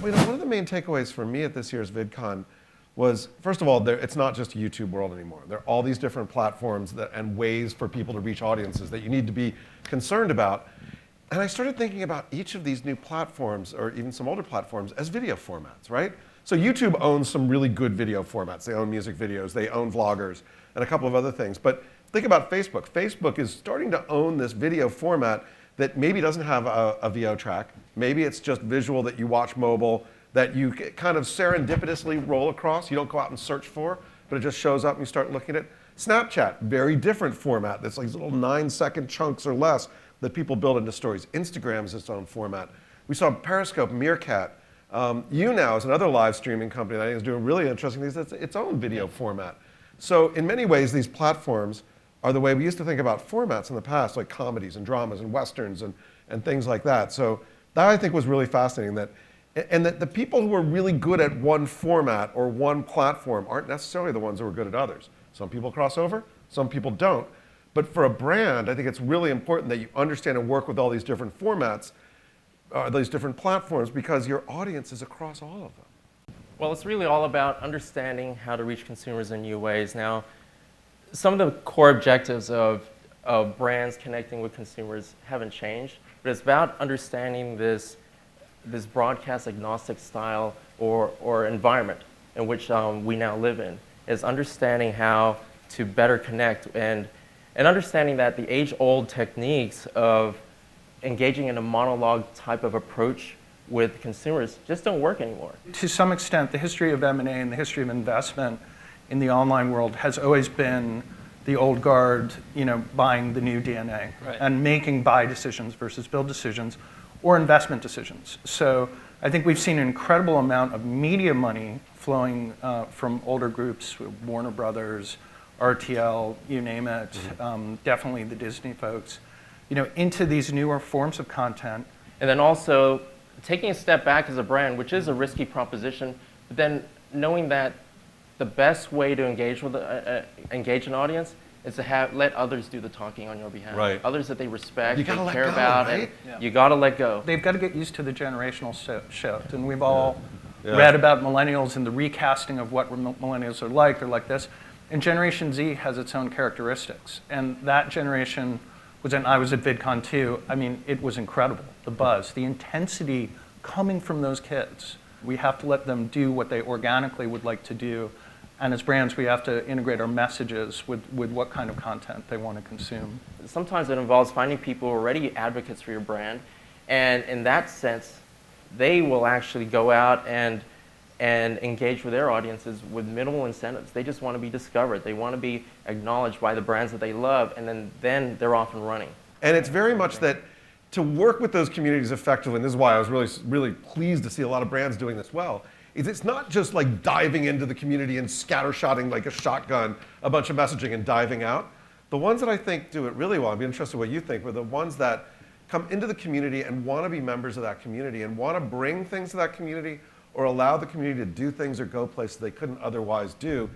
One of the main takeaways for me at this year's VidCon was, first of all, it's not just a YouTube world anymore. There are all these different platforms and ways for people to reach audiences that you need to be concerned about. And I started thinking about each of these new platforms, or even some older platforms, as video formats, right? So YouTube owns some really good video formats. They own music videos, they own vloggers, and a couple of other things. But think about Facebook. Facebook is starting to own this video format that maybe doesn't have a VO track. Maybe it's just visual that you watch mobile, that you kind of serendipitously roll across. You don't go out and search for, but it just shows up and you start looking at it. Snapchat, very different format. That's like little 9-second chunks or less that people build into stories. Instagram is its own format. We saw Periscope, Meerkat. YouNow is another live streaming company that I think is doing really interesting things. It's its own video format. So in many ways, these platforms are the way we used to think about formats in the past, like comedies and dramas and westerns and things like that. So that I think was really fascinating. That the people who are really good at one format or one platform aren't necessarily the ones who are good at others. Some people cross over, some people don't. But for a brand, I think it's really important that you understand and work with all these different formats, these different platforms, because your audience is across all of them. Well, it's really all about understanding how to reach consumers in new ways. Now, some of the core objectives of brands connecting with consumers haven't changed, but it's about understanding this broadcast agnostic style or environment in which we now live in. Is understanding how to better connect and understanding that the age-old techniques of engaging in a monologue type of approach with consumers just don't work anymore. To some extent, the history of M&A and the history of investment in the online world has always been the old guard, buying the new DNA, right, and making buy decisions versus build decisions or investment decisions. So I think we've seen an incredible amount of media money flowing from older groups, Warner Brothers, RTL, you name it, definitely the Disney folks, into these newer forms of content. And then also taking a step back as a brand, which is a risky proposition, but then knowing that the best way to engage with engage an audience is to let others do the talking on your behalf. Right. Others that they respect, you they gotta care let go, about, right? and you got to let go. They've got to get used to the generational shift, and we've all read about millennials and the recasting of what millennials are like. They're like this, and Generation Z has its own characteristics, and that generation I was at VidCon too. I mean, it was incredible. The buzz, the intensity coming from those kids. We have to let them do what they organically would like to do. And as brands, we have to integrate our messages with what kind of content they want to consume. Sometimes it involves finding people who are already advocates for your brand. And in that sense, they will actually go out and engage with their audiences with minimal incentives. They just want to be discovered. They want to be acknowledged by the brands that they love, and then they're off and running. And it's very much that to work with those communities effectively, and this is why I was really pleased to see a lot of brands doing this well, is it's not just like diving into the community and scattershotting like a shotgun a bunch of messaging and diving out. The ones that I think do it really well, I'd be interested in what you think, were the ones that come into the community and want to be members of that community and want to bring things to that community or allow the community to do things or go places they couldn't otherwise do.